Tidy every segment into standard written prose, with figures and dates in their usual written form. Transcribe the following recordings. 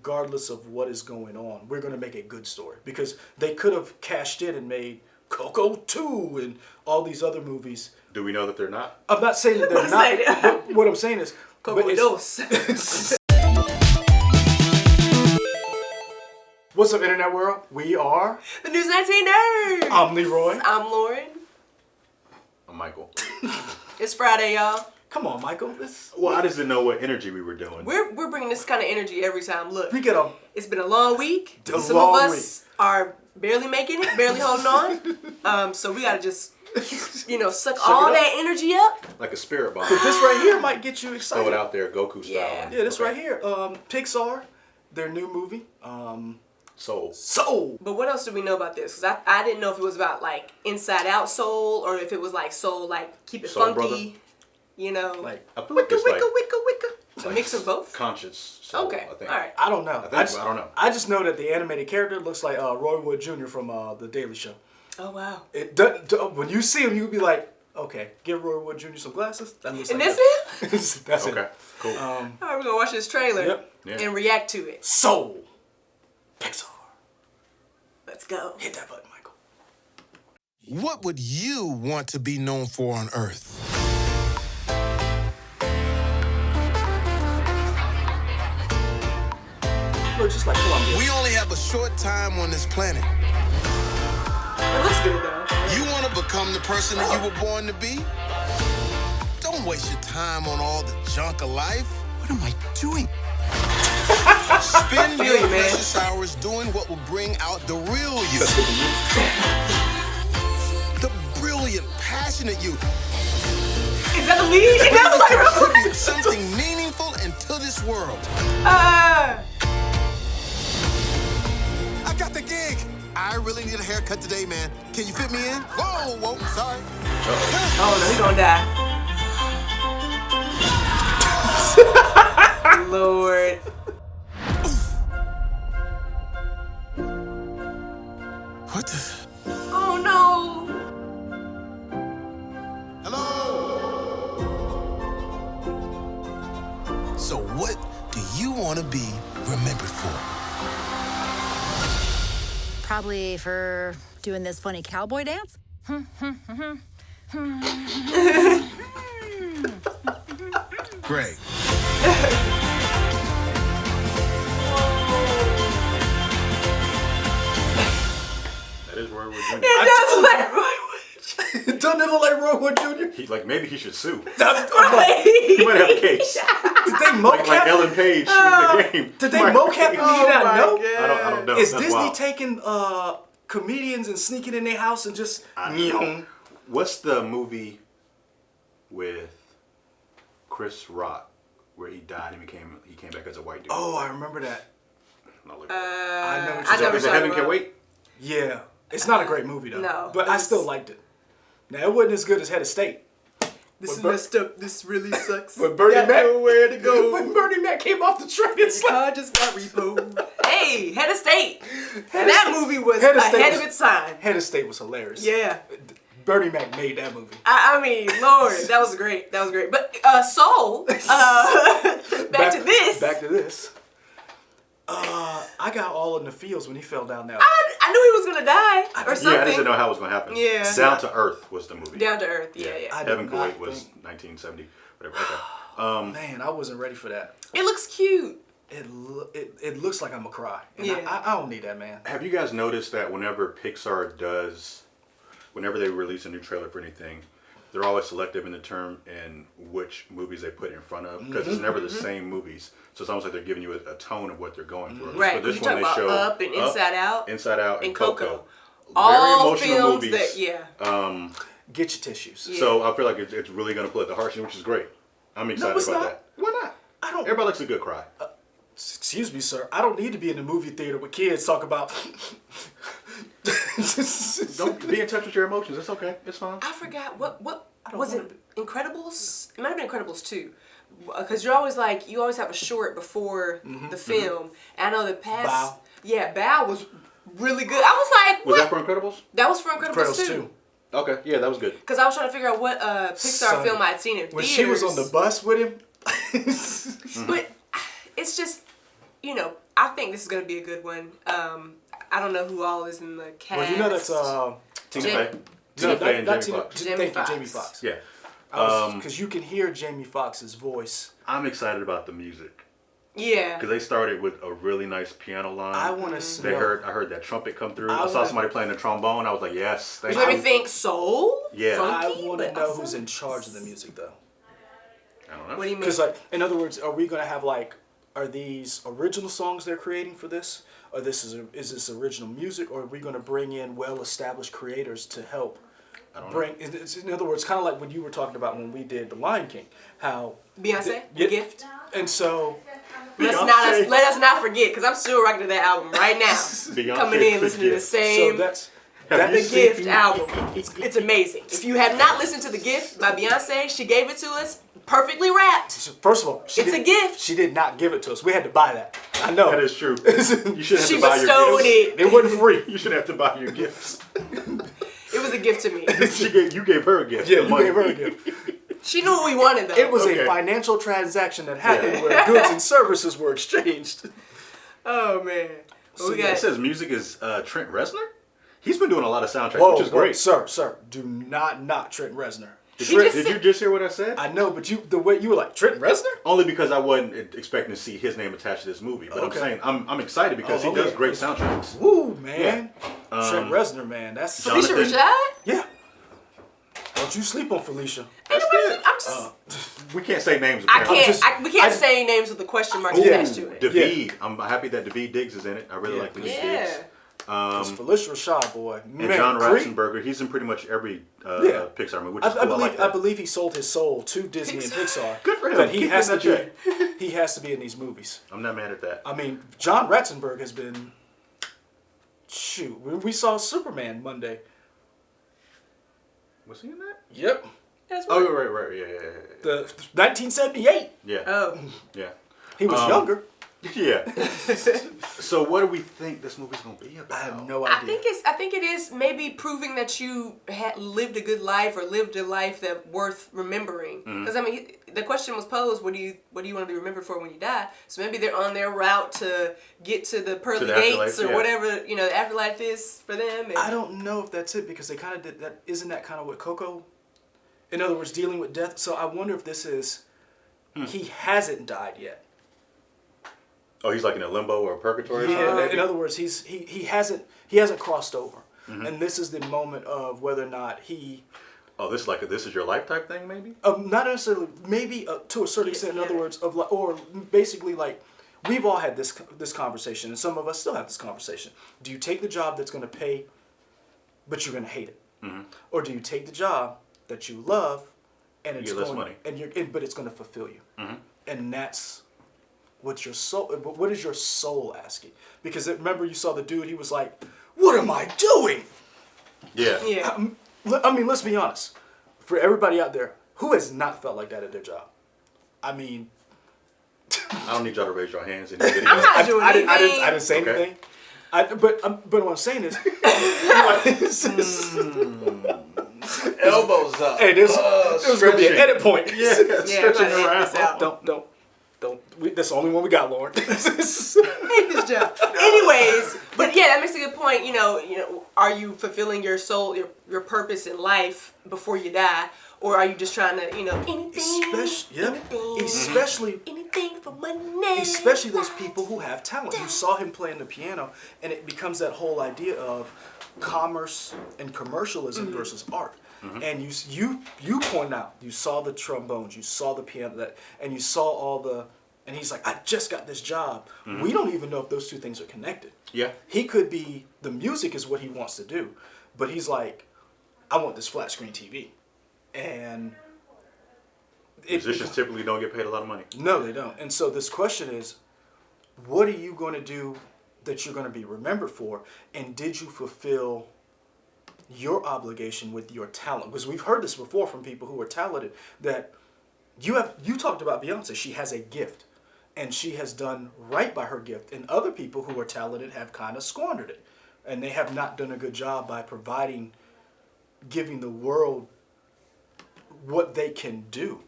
regardless of what is going on, we're going to make a good story. Because they could have cashed in and made Coco 2 and all these other movies. Do we know that they're not? I'm not saying that they're not. But what I'm saying is... Coco Dos. What's up, Internet World? We are... The News 19 Nerds. I'm Leroy. I'm Lauren. I'm Michael. It's Friday, y'all. Come on, Michael. Well, I just didn't know what energy we were doing. We're bringing this kind of energy every time. Look, We get a... it's been a long week. Some long of us are barely making it, barely holding on. So we gotta just, suck all that energy up. Like a spirit bomb. But this right here might get you excited. Throw it out there, Goku style. Yeah. Yeah, this right here. Pixar, their new movie. Soul. But what else do we know about this? Because I didn't know if it was about like Inside Out Soul or if it was like Soul, like keep it Soul funky. Like I feel like wicka, it's wicka, like wicka, wicka. A mix of both? conscious soul, Okay, I think. all right. I don't know. I don't know. I just know that the animated character looks like Roy Wood Jr. from The Daily Show. Oh, wow. When you see him, you'll be like, okay, give Roy Wood Jr. some glasses. That looks And like that's him? That's Okay, it. cool. All right, we're going to watch this trailer Yep. and react to it. Soul. Pixar. Let's go. Hit that button, Michael. What would you want to be known for on Earth? Look just like Columbia. We only have a short time on this planet. It looks good, though. You want to become the person that you were born to be? Don't waste your time on all the junk of life. What am I doing? Spend your precious hours doing what will bring out the real you. The brilliant, passionate you. Is that the lead? It does look like Contribute something meaningful into this world. I got the gig. I really need a haircut today, man. Can you fit me in? Whoa, sorry. Oh, no, he's gonna die. Lord. What the? Oh, no. Hello? So what do you want to be remembered for? Probably for doing this funny cowboy dance. Great. That is Roy Wood Jr. It does look like Roy Wood. Doesn't it look like Roy Wood Jr.? Maybe he should sue. He He might have a case. Did they mocap? Like Ellen Page with the game. Did they mocap him? You not know? I don't know. Is That's Disney wild. taking comedians and sneaking in their house and just... What's the movie with Chris Rock where he died and he came back as a white dude? Oh, I remember that. No, look I know what I you're never is saw it Heaven it. Can Wait? Yeah. It's not a great movie, though. No, But I still liked it. Now, it wasn't as good as Head of State. This is But- messed up. This really sucks. When Bernie Got Mac... nowhere to go. When Bernie Mac came off the train, it's like... I just got repoed. Hey, Head of State. And that movie was Head of State ahead was- of its time. Head of State was hilarious. Yeah. Bernie Mac made that movie. I mean, Lord, that was great. That was great. But Soul, back to this. Back to this. I got all in the fields when he fell down there. I knew he was gonna die or something. Yeah, I just didn't know how it was going to happen. Yeah. Down to Earth was the movie. Down to Earth. Yeah. I did Heaven Can not Wait was think- 1970. Whatever. Okay. Man, I wasn't ready for that. It looks cute. It looks like I'm gonna cry. And Yeah. I don't need that, man. Have you guys noticed that whenever Pixar whenever they release a new trailer for anything, they're always selective in the term and which movies they put in front of because it's never the same movies. So it's almost like they're giving you a tone of what they're going for. Right. For this You talk one, they about show Up and Inside Out. Inside Out, and Coco. All Very emotional films movies. Get your tissues. Yeah. So I feel like it's really going to pull at the heartstrings, which is great. I'm excited it's about not. that. Why not? I don't. Everybody likes a good cry. Excuse me, sir. I don't need to be in the movie theater with kids talk about. Don't be in touch with your emotions. It's okay. It's fine. I forgot what don't was wanna it. Incredibles. It might have been Incredibles 2. Because you always have a short before the film. And I know the past. Bow. Yeah, Bow was really good. I was like, what? Was that for Incredibles? That was for Incredibles, Incredibles 2. 2. Okay, yeah, that was good. Because I was trying to figure out what Pixar Son, film I'd seen in When theaters. she was on the bus with him. But it's just, I think this is gonna be a good one. I don't know who all is in the cast. Well, you know that's Tina Jam- Fey. Tina Fey and Jamie Foxx. Jamie Thank you, Foxx. Jamie Foxx. Yeah. Because you can hear Jamie Foxx's voice. I'm excited about the music. Yeah. Because they started with a really nice piano line. I want to They know. I heard that trumpet come through. I I saw wanna- somebody playing the trombone. I was like, yes, thank Which made me you. think soul. Yeah. Funky, I want to but know also- who's in charge of the music, though. I don't know. What do you mean? Because, like, in other words, are we going to have, like, are these original songs they're creating for this? Or is this original music? Or are we going to bring in well-established creators to help I don't know. bring... In other words, kind of like what you were talking about when we did The Lion King. How... Beyonce, Yeah. The Gift. And so... Let Beyonce. us not forget, because I'm still rocking to that album right now. Beyonce, Coming in, The listening to the Gift. same. So that's... Have The you seen- Gift album. It's amazing. If you have not listened to The Gift by Beyonce, she gave it to us perfectly wrapped. First of all, It's a gift. She did not give it to us. We had to buy that. I know. That is true. You shouldn't have She to buy your bestowed gifts. it. It wasn't free. You shouldn't have to buy your gifts. It was a gift to me. You gave her a gift. Yeah, The you money. gave her a gift. She knew what we wanted, though. It was Okay. a financial transaction that happened where goods and services were exchanged. Oh, man. Well, we It got... says music is Trent Reznor. He's been doing a lot of soundtracks, Whoa, which is great. Sir, do not knock Trent Reznor. Did you just hear what I said? I know, but the way you were like, Trent Reznor? Only because I wasn't expecting to see his name attached to this movie. But Okay. I'm saying I'm excited because Oh, he does okay. great soundtracks. Woo, man. Yeah. Trent Reznor, man. That's... Felicia Jonathan- Rashad? Yeah. Don't you sleep on Felicia. That's good. I'm just... We can't say names. I apparently. can't. We can't say names with a question mark attached to it. David. I'm happy that David Diggs is in it. I really Yeah. like David Yeah. Diggs. Because Felicia Rashad, boy. And Man, John Creed- Ratzenberger. He's in pretty much every Yeah. Pixar movie, which is I cool. believe that. I believe he sold his soul to Disney and Pixar. Good for him. That he Keep has to getting that be. He has to be in these movies. I'm not mad at that. I mean, John Ratzenberg has been. Shoot, we saw Superman Monday. Was he in that? Yep. That's Oh, right. right. Yeah. The 1978. Yeah. Oh. Yeah. He was younger. Yeah. So what do we think this movie's gonna be about? I have no I idea. think it is maybe proving that you had lived a good life or lived a life that worth remembering. Mm-hmm. Because I mean, the question was posed: what do you want to be remembered for when you die? So maybe they're on their route to get to the pearly the gates afterlife, or yeah. whatever the afterlife is for them. And I don't know if that's it because they kind of did that. Isn't that kind of what Coco? In other words, dealing with death. So I wonder if this is. He hasn't died yet. Oh, he's like in a limbo or a purgatory. or Yeah. something, maybe? In other words, he hasn't crossed over, and this is the moment of whether or not he. Oh, this is your life type thing, maybe. Not necessarily, maybe to a certain extent. In other words, of like, or basically like, we've all had this conversation, and some of us still have this conversation. Do you take the job that's going to pay, but you're going to hate it, or do you take the job that you love, and it's get less going, money. but it's going to fulfill you, and that's what your soul. What is your soul asking? Because remember, you saw the dude. He was like, "What am I doing?" Yeah. yeah. I mean, let's be honest. For everybody out there, who has not felt like that at their job? I mean, I don't need y'all to raise your hands in the video. I'm not doing I anything. didn't say Okay. anything. But what I'm saying is, Elbows up. hey, there's gonna be an stretching. edit point. Yeah, Yeah, stretching I'm gonna edit this around. out. don't. That's the only one we got, Lauren. hate this job. Anyways, but yeah, that makes a good point. You know, are you fulfilling your soul, your purpose in life before you die, or are you just trying to, anything, Especially anything for money? especially those people who have talent. You saw him playing the piano, and it becomes that whole idea of commerce and commercialism versus art. And you point out, you saw the trombones, you saw the piano, and you saw all the, and he's like, I just got this job. We don't even know if those two things are connected. Yeah. He could be, the music is what he wants to do, but he's like, I want this flat screen TV. And Musicians typically don't get paid a lot of money. no, they don't. And so this question is, what are you going to do that you're going to be remembered for? And did you fulfill your obligation with your talent? Because we've heard this before from people who are talented, that you talked about Beyonce. She has a gift, and she has done right by her gift. And other people who are talented have kind of squandered it, and they have not done a good job by giving the world what they can do.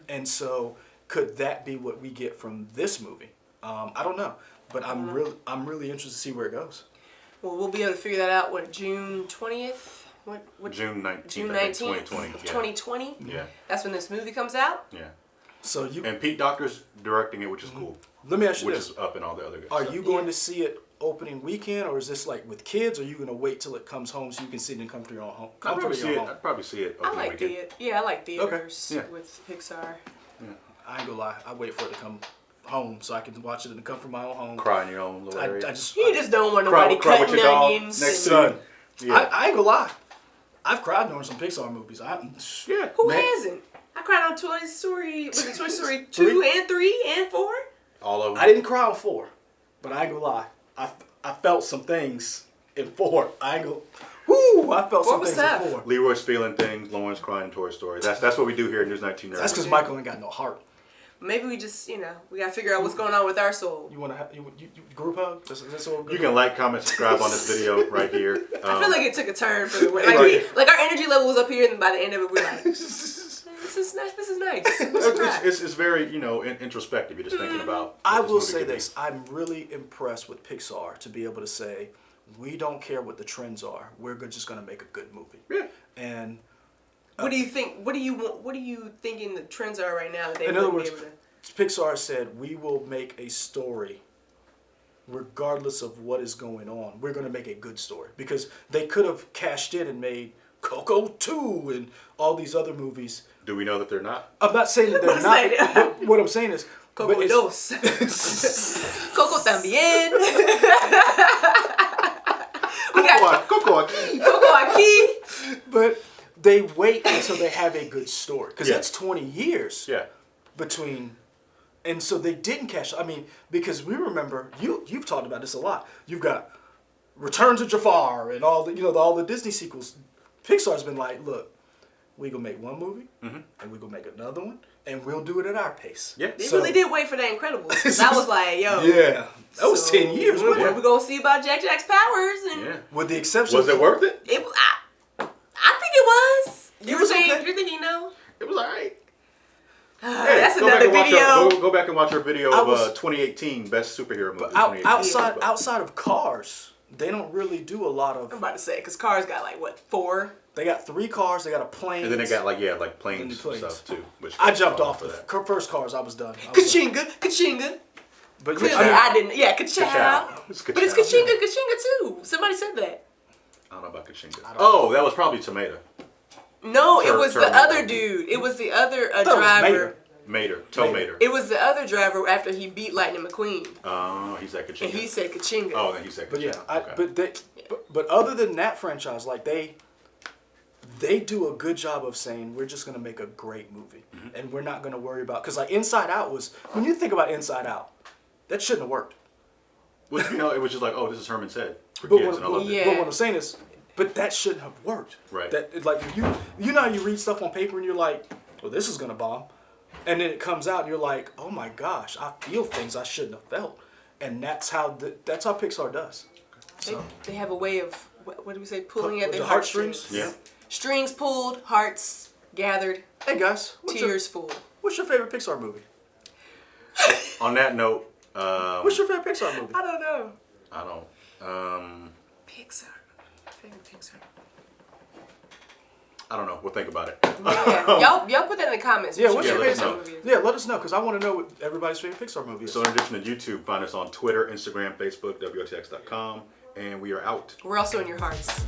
And so could that be what we get from this movie? I don't know. But I'm really interested to see where it goes. Well, we'll be able to figure that out. What, June 20th? What? June 19th, June I think, 19th, 2020. Yeah. 2020. Yeah. That's when this movie comes out. Yeah. So you And Pete Docter's directing it, which is cool. let me ask you Which this: is up in all the other good Are stuff. you going to see it opening weekend, or is this like with kids? Or are you going to wait till it comes home so you can see it and come to your own home? I'd probably to see your it. home. I'd probably see it. I opening like weekend. I like theaters Yeah. with Pixar. I ain't gonna lie. I wait for it to come home so I can watch it in the comfort of my own home. Cry in your own little I area. You just don't want Cry- nobody cry with cutting your dog onions. next to Son, Yeah. I ain't gonna lie. I've cried during some Pixar movies. Yeah. Who Man. hasn't? I cried on Toy Story. Was it Toy Story 2 and 3 and 4? All of them. I didn't cry on 4, but I ain't gonna lie. I felt some things in 4. I ain't gonna. Woo! I felt 4 some was things tough. in 4. Leroy's feeling things. Lauren's crying in Toy Story. That's what we do here at News 19 Nerds. That's because Michael ain't got no heart. Maybe we just, we gotta figure out what's going on with our soul. You wanna have you group hug? That's all. You can like, comment, subscribe on this video right here. I feel like it took a turn for the way. Right. Like our energy level was up here, and by the end of it, we're like, this is nice. This is nice. It's very introspective. You're just thinking about. what I this will movie say could be. this: I'm really impressed with Pixar to be able to say, we don't care what the trends are. We're just gonna make a good movie. Yeah. And What do you think? What do you thinking the trends are right now that they in other wouldn't words, be able to? Pixar said we will make a story regardless of what is going on. We're going to make a good story because they could have cashed in and made Coco 2 and all these other movies. Do we know that they're not? I'm not saying that they're What's not. that? But what I'm saying is Coco but dos. Coco también. We got Coco aquí. Coco aquí. but they wait until they have a good story because Yeah. that's 20 years Yeah. between. And so they didn't cash. I mean, because we remember you've talked about this a lot. You've got Return to Jafar and all all the Disney sequels. Pixar's been like, look, we gonna make one movie and we gonna make another one and we'll do it at our pace. Yeah. They really did wait for the Incredibles. 'Cause I was like, yo. Yeah, that was so 10 years. What wasn't we it? gonna see about Jack's powers? And Yeah. With the exception, Was it worth it? I think it was. It was okay. You're thinking no? It was alright. That's go back another and watch video. go back and watch our video I of was- 2018 best superhero movie. but 2018. outside of Cars, they don't really do a lot I'm of. about to say, because Cars got like, what, 4? They got 3 cars. They got a plane. And then they got like And planes the planes. and stuff too. Which I jumped off for the that. first Cars. I was done. I was done. Kachinga. But Clearly, yeah, I didn't. Yeah, Kachow. Kachow. It's But it's Kachow. Kachinga too. Somebody said that. I don't know about Kaczynski. Oh, that was probably Tomato. No, it Tur- was the Terminator. other dude. It was the other thought it was driver. Mater. Tomato. It was the other driver after he beat Lightning McQueen. Oh, he said Kaczynski. And he said Kachinga. Oh, then he said But yeah, Kaczynski. Okay. but other than that franchise, like they do a good job of saying we're just gonna make a great movie and we're not gonna worry about because like Inside Out was when you think about Inside Out, that shouldn't have worked. Well, it was just like, oh, this is Herman's Head for But kids, what, and I loved Yeah. it. but what I'm saying is, but that shouldn't have worked. Right. That like you know how you read stuff on paper and you're like, well, this is gonna bomb, and then it comes out and you're like, oh my gosh, I feel things I shouldn't have felt, and that's how Pixar does. So. They have a way of, what do we say, pulling at The their heartstrings? heartstrings. Yeah. Strings pulled, hearts gathered, Hey guys, tears full. What's your favorite Pixar movie? On that note, What's your favorite Pixar movie? I don't know. I don't. Pixar. Favorite Pixar. I don't know. We'll think about it. Yeah. Y'all put that in the comments. Yeah, what what's your your let us favorite know. Pixar movie is. Yeah, let us know because I want to know what everybody's favorite Pixar movie is. So in addition to YouTube, find us on Twitter, Instagram, Facebook, WXX.com, and we are out. We're also in your hearts.